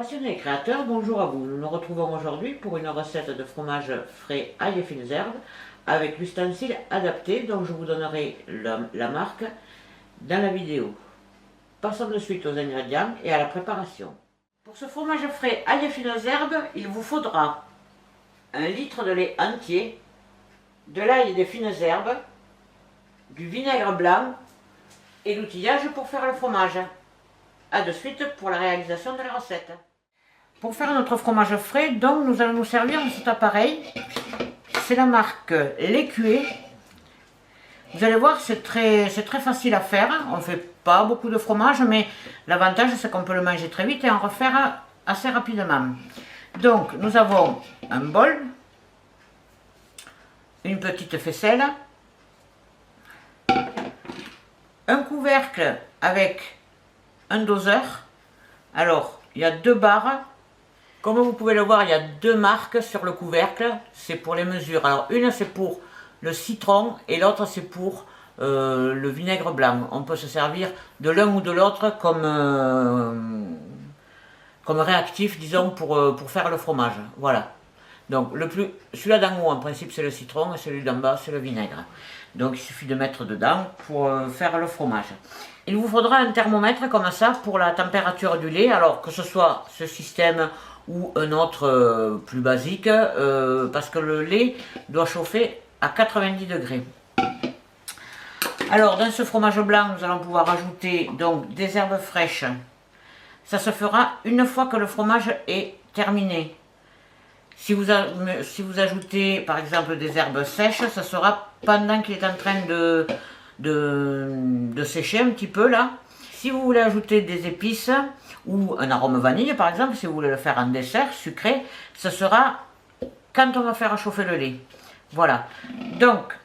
Passionnés et créateurs, bonjour à vous. Nous nous retrouvons aujourd'hui pour une recette de fromage frais ail et fines herbes avec l'ustensile adapté dont je vous donnerai la marque dans la vidéo. Passons de suite aux ingrédients et à la préparation. Pour ce fromage frais ail et fines herbes, il vous faudra 1 litre de lait entier, de l'ail et des fines herbes, du vinaigre blanc et l'outillage pour faire le fromage. A de suite pour la réalisation de la recette. Pour faire notre fromage frais, donc nous allons nous servir de cet appareil. C'est la marque L'Écuyer. Vous allez voir, c'est très facile à faire. On ne fait pas beaucoup de fromage, mais l'avantage c'est qu'on peut le manger très vite et en refaire assez rapidement. Donc nous avons un bol, une petite faisselle, un couvercle avec un doseur. Alors, il y a 2 barres. Comme vous pouvez le voir, il y a 2 marques sur le couvercle. C'est pour les mesures. Alors, une c'est pour le citron et l'autre c'est pour le vinaigre blanc. On peut se servir de l'un ou de l'autre comme réactif, disons, pour faire le fromage. Voilà. Donc, celui-là d'en haut, en principe, c'est le citron et celui d'en bas, c'est le vinaigre. Donc, il suffit de mettre dedans pour faire le fromage. Il vous faudra un thermomètre comme ça pour la température du lait, alors que ce soit ce système ou un autre plus basique, parce que le lait doit chauffer à 90 degrés. Alors, dans ce fromage blanc, nous allons pouvoir ajouter donc des herbes fraîches. Ça se fera une fois que le fromage est terminé. Si vous ajoutez par exemple des herbes sèches, ça sera pendant qu'il est en train de sécher un petit peu là. Si vous voulez ajouter des épices ou un arôme vanille par exemple, si vous voulez le faire en dessert sucré, ce sera quand on va faire chauffer le lait. Voilà. Donc,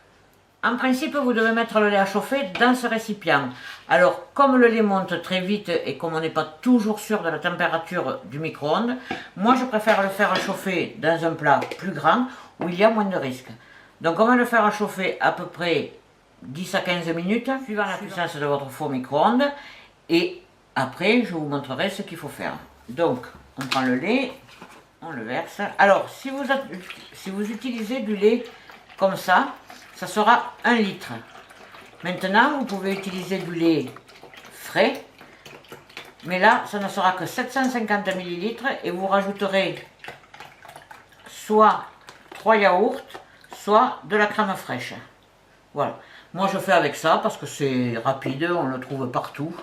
en principe, vous devez mettre le lait à chauffer dans ce récipient. Alors, comme le lait monte très vite et comme on n'est pas toujours sûr de la température du micro-ondes, moi je préfère le faire chauffer dans un plat plus grand où il y a moins de risques. Donc, on va le faire chauffer à peu près 10 à 15 minutes, suivant la puissance de votre four micro-ondes. Et après, je vous montrerai ce qu'il faut faire. Donc, on prend le lait, on le verse. Alors, si vous utilisez du lait comme ça sera 1 litre. Maintenant, vous pouvez utiliser du lait frais, mais là, ça ne sera que 750 ml et vous rajouterez soit 3 yaourts, soit de la crème fraîche. Voilà. Moi, je fais avec ça parce que c'est rapide, on le trouve partout.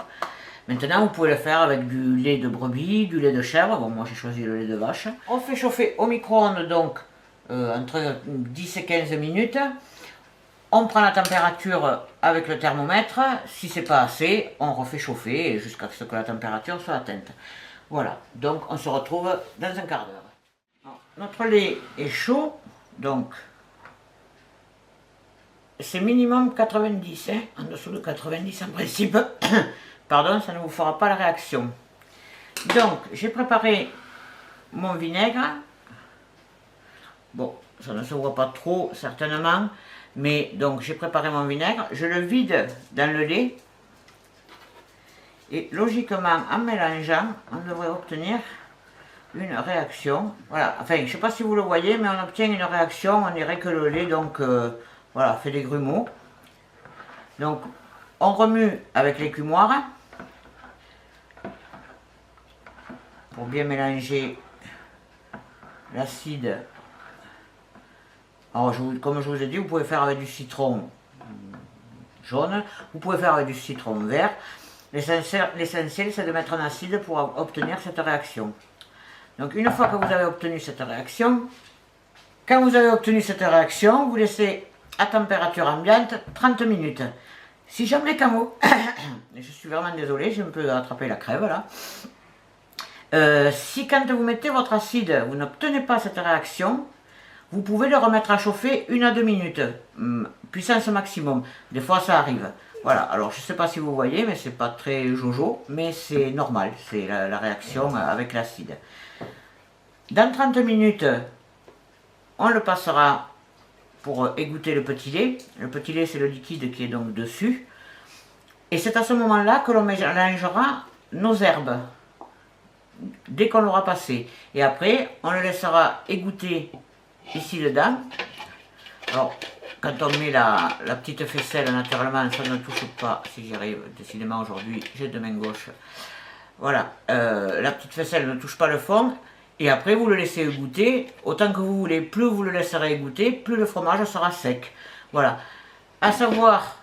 Maintenant, vous pouvez le faire avec du lait de brebis, du lait de chèvre. Bon, moi, j'ai choisi le lait de vache. On fait chauffer au micro-ondes, donc, entre 10 et 15 minutes. On prend la température avec le thermomètre. Si c'est pas assez, on refait chauffer jusqu'à ce que la température soit atteinte. Voilà, donc on se retrouve dans un quart d'heure. Notre lait est chaud, donc c'est minimum 90, hein, en dessous de 90 en principe. Pardon, ça ne vous fera pas la réaction. Donc, j'ai préparé mon vinaigre. Bon, ça ne se voit pas trop, certainement. Mais donc, j'ai préparé mon vinaigre. Je le vide dans le lait. Et logiquement, en mélangeant, on devrait obtenir une réaction. Voilà, enfin, je ne sais pas si vous le voyez, mais on obtient une réaction. On dirait que le lait, donc, voilà, fait des grumeaux. Donc, on remue avec l'écumoire pour bien mélanger l'acide. Alors, comme je vous ai dit, vous pouvez faire avec du citron jaune, vous pouvez faire avec du citron vert. L'essentiel, c'est de mettre un acide pour obtenir cette réaction. Donc, une fois que vous avez obtenu cette réaction, quand vous avez obtenu cette réaction, vous laissez à température ambiante 30 minutes. Si jamais quand vous... je suis vraiment désolé, j'ai un peu attrapé la crève là. Si quand vous mettez votre acide, vous n'obtenez pas cette réaction, vous pouvez le remettre à chauffer 1 à 2 minutes, puissance maximum. Des fois ça arrive. Voilà, alors je ne sais pas si vous voyez, mais c'est pas très jojo, mais c'est normal, c'est la réaction avec l'acide. Dans 30 minutes, on le passera pour égoutter le petit lait. Le petit lait, c'est le liquide qui est donc dessus. Et c'est à ce moment-là que l'on mélangera nos herbes. dès qu'on l'aura passé. Et après, on le laissera égoutter ici dedans. Alors, quand on met la petite faisselle, naturellement, ça ne touche pas, si j'y arrive, décidément aujourd'hui, j'ai deux mains gauches. Voilà, la petite faisselle ne touche pas le fond. Et après, vous le laissez égoutter, autant que vous voulez. Plus vous le laisserez égoutter, plus le fromage sera sec. Voilà. À savoir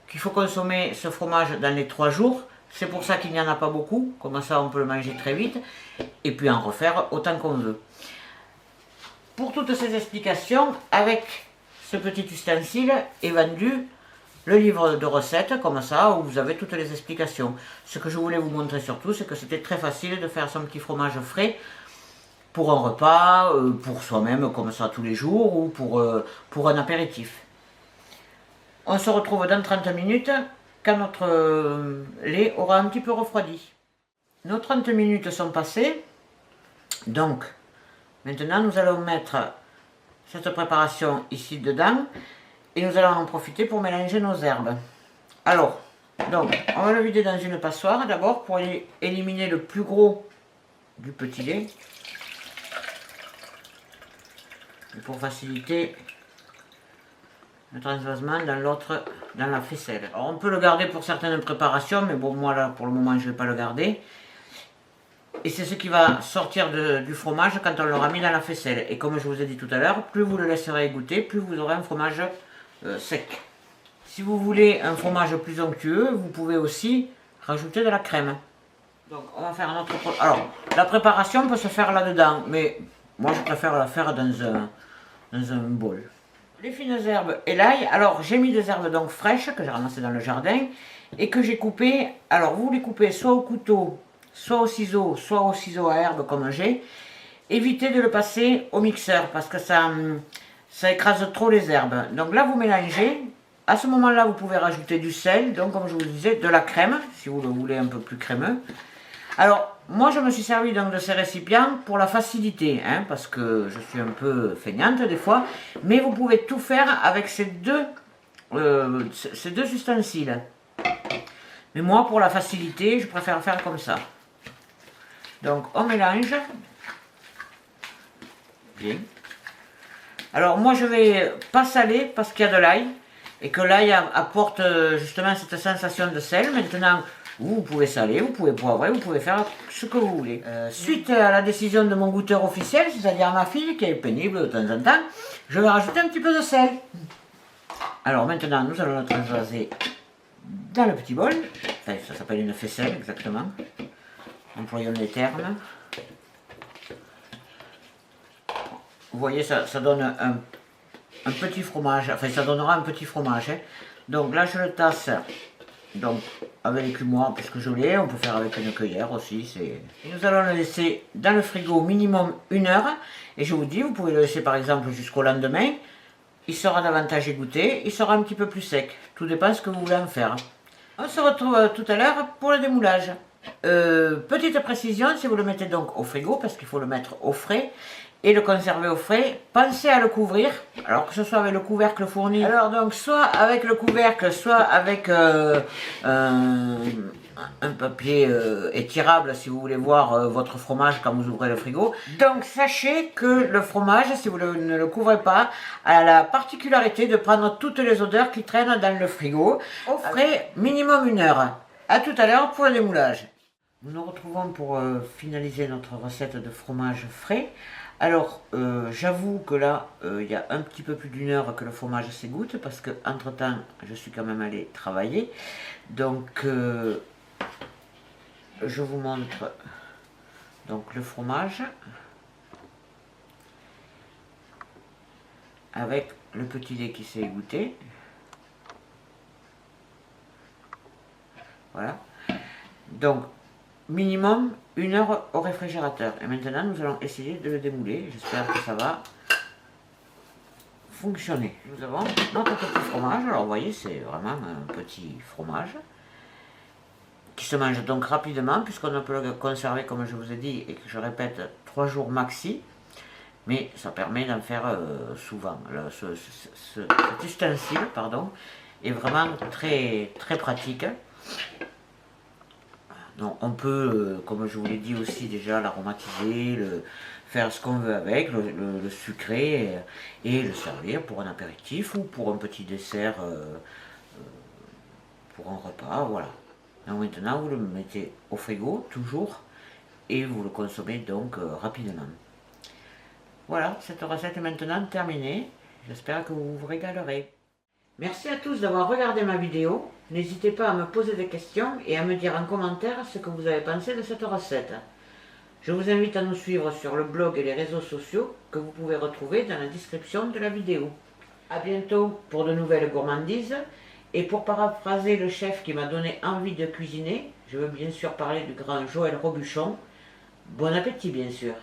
qu'il faut consommer ce fromage dans les 3 jours. C'est pour ça qu'il n'y en a pas beaucoup. Comme ça, on peut le manger très vite. Et puis en refaire autant qu'on veut. Pour toutes ces explications, avec ce petit ustensile est vendu le livre de recettes, comme ça, où vous avez toutes les explications. Ce que je voulais vous montrer surtout, c'est que c'était très facile de faire son petit fromage frais pour un repas, pour soi-même comme ça tous les jours, ou pour un apéritif. On se retrouve dans 30 minutes, quand notre lait aura un petit peu refroidi. Nos 30 minutes sont passées, donc maintenant nous allons mettre cette préparation ici dedans, et nous allons en profiter pour mélanger nos herbes. Alors, donc, on va le vider dans une passoire d'abord pour éliminer le plus gros du petit lait. Et pour faciliter le transvasement dans la faisselle. Alors, on peut le garder pour certaines préparations, mais bon, moi là, pour le moment, je ne vais pas le garder. Et c'est ce qui va sortir du fromage quand on l'aura mis dans la faisselle. Et comme je vous ai dit tout à l'heure, plus vous le laisserez égoutter, plus vous aurez un fromage sec. Si vous voulez un fromage plus onctueux, vous pouvez aussi rajouter de la crème. Donc on va faire un autre... Alors, la préparation peut se faire là-dedans, mais moi je préfère la faire dans un bol. Les fines herbes et l'ail. Alors j'ai mis des herbes donc fraîches que j'ai ramassées dans le jardin et que j'ai coupées. Alors vous les coupez soit au couteau, soit au ciseau à herbes comme j'ai. Évitez de le passer au mixeur parce que ça écrase trop les herbes. Donc là vous mélangez. À ce moment-là vous pouvez rajouter du sel, donc comme je vous disais, de la crème, si vous le voulez un peu plus crémeux. Alors moi je me suis servi donc de ces récipients pour la facilité, hein, parce que je suis un peu feignante des fois. Mais vous pouvez tout faire avec ces deux ustensiles. Mais moi pour la facilité je préfère faire comme ça. Donc on mélange. Bien. Alors moi je vais pas saler parce qu'il y a de l'ail et que l'ail apporte justement cette sensation de sel. Maintenant vous pouvez saler, vous pouvez poivrer, vous pouvez faire ce que vous voulez. Suite à la décision de mon goûteur officiel, c'est-à-dire ma fille qui est pénible de temps en temps, je vais rajouter un petit peu de sel. Alors maintenant nous allons le transvaser dans le petit bol. Enfin, ça s'appelle une faisselle exactement. Employons les termes. Vous voyez, ça donne un petit fromage, enfin ça donnera un petit fromage. Hein. Donc là je le tasse donc, avec l'écumoire, puisque je l'ai, on peut faire avec une cuillère aussi. Et nous allons le laisser dans le frigo minimum 1 heure. Et je vous dis, vous pouvez le laisser par exemple jusqu'au lendemain. Il sera davantage égoutté, il sera un petit peu plus sec. Tout dépend de ce que vous voulez en faire. On se retrouve tout à l'heure pour le démoulage. Petite précision, si vous le mettez donc au frigo, parce qu'il faut le mettre au frais, et le conserver au frais, pensez à le couvrir, alors que ce soit avec le couvercle fourni. Alors donc, soit avec le couvercle, soit avec un papier étirable si vous voulez voir votre fromage quand vous ouvrez le frigo. Donc sachez que le fromage, si vous ne le couvrez pas, a la particularité de prendre toutes les odeurs qui traînent dans le frigo. Au frais, minimum 1 heure. A tout à l'heure pour le démoulage. Nous nous retrouvons pour finaliser notre recette de fromage frais. Alors, j'avoue que là, il y a un petit peu plus d'1 heure que le fromage s'égoutte, parce que entre temps, je suis quand même allée travailler. Donc, je vous montre donc le fromage avec le petit lait qui s'est égoutté. Voilà. Donc, minimum 1 heure au réfrigérateur. Et maintenant, nous allons essayer de le démouler. J'espère que ça va fonctionner. Nous avons notre petit fromage. Alors, vous voyez, c'est vraiment un petit fromage qui se mange donc rapidement, puisqu'on peut le conserver, comme je vous ai dit, et que je répète, 3 jours maxi. Mais ça permet d'en faire souvent. Alors, cet ustensile, pardon, est vraiment très, très pratique. Donc on peut, comme je vous l'ai dit aussi déjà, l'aromatiser, faire ce qu'on veut avec, le sucrer et le servir pour un apéritif ou pour un petit dessert, pour un repas, voilà. Donc maintenant vous le mettez au frigo, toujours, et vous le consommez donc rapidement. Voilà, cette recette est maintenant terminée. J'espère que vous vous régalerez. Merci à tous d'avoir regardé ma vidéo. N'hésitez pas à me poser des questions et à me dire en commentaire ce que vous avez pensé de cette recette. Je vous invite à nous suivre sur le blog et les réseaux sociaux que vous pouvez retrouver dans la description de la vidéo. A bientôt pour de nouvelles gourmandises. Et pour paraphraser le chef qui m'a donné envie de cuisiner, je veux bien sûr parler du grand Joël Robuchon. Bon appétit bien sûr.